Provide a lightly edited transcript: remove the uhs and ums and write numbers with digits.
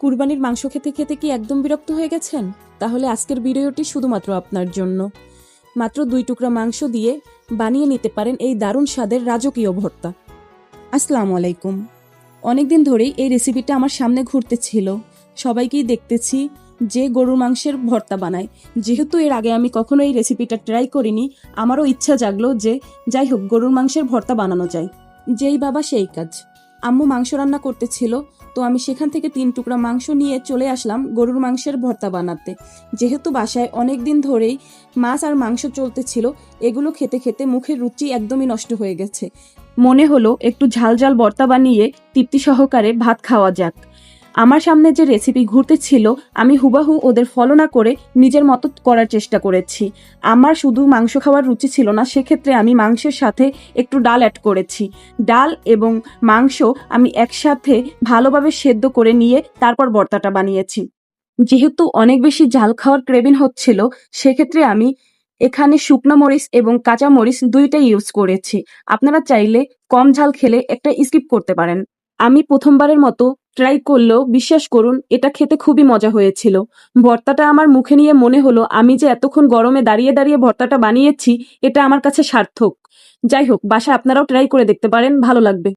কুরবানির মাংস খেতে খেতে কি একদম বিরক্ত হয়ে গেছেন? তাহলে আজকের ভিডিওটি শুধুমাত্র আপনার জন্য। মাত্র 2 টুকরা মাংস দিয়ে বানিয়ে নিতে পারেন এই দারুণ স্বাদের রাজকীয় ভর্তা। আসসালামু আলাইকুম। অনেকদিন ধরেই এই রেসিপিটা আমার সামনে ঘুরতেছিল। সবাইকেই দেখতেছি যে গরুর মাংসের ভর্তা বানায়। যেহেতু এর আগে আমি কখনো এই রেসিপিটা ট্রাই করিনি, আমারও ইচ্ছা জাগলো যে যাই হোক গরুর মাংসের ভর্তা বানানো যায়। যেই বাবা সেই কাজ। আম্মু মাংস রান্না করতেছিল, তো আমি সেখান থেকে 3 টুকরা মাংস নিয়ে চলে আসলাম গরুর মাংসের ভর্তা বানাতে। যেহেতু বাসায় অনেক দিন ধরেই মাছ আর মাংস চলতেছিল, এগুলো খেতে খেতে মুখের রুচি একদমই নষ্ট হয়ে গেছে। মনে হলো একটু ঝাল ঝাল ভর্তা বানিয়ে তৃপ্তি সহকারে ভাত খাওয়া যাক। আমার সামনে যে রেসিপি ঘুরতেছিল, আমি হুবাহু ওদের ফলো না করে নিজের মতো করার চেষ্টা করেছি। আমার শুধু মাংস খাওয়ার রুচি ছিল না, সেক্ষেত্রে আমি মাংসের সাথে একটু ডাল অ্যাড করেছি। ডাল এবং মাংস আমি একসাথে ভালোভাবে সেদ্ধ করে নিয়ে তারপর ভর্তাটা বানিয়েছি। যেহেতু অনেক বেশি ঝাল খাওয়ার ক্রেভিং হচ্ছিল, সেক্ষেত্রে আমি এখানে শুকনো মরিচ এবং কাঁচা মরিচ দুইটাই ইউজ করেছি। আপনারা চাইলে কম ঝাল খেলে একটা স্কিপ করতে পারেন। আমি প্রথমবারের মতো ট্রাই করলেও বিশ্বাস করুন এটা খেতে খুবই মজা হয়েছিল। ভর্তাটা আমার মুখে নিয়ে মনে হলো আমি যে এতক্ষণ গরমে দাঁড়িয়ে দাঁড়িয়ে ভর্তাটা বানিয়েছি, এটা আমার কাছে সার্থক। যাই হোক, বাসায় আপনারাও ট্রাই করে দেখতে পারেন, ভালো লাগবে।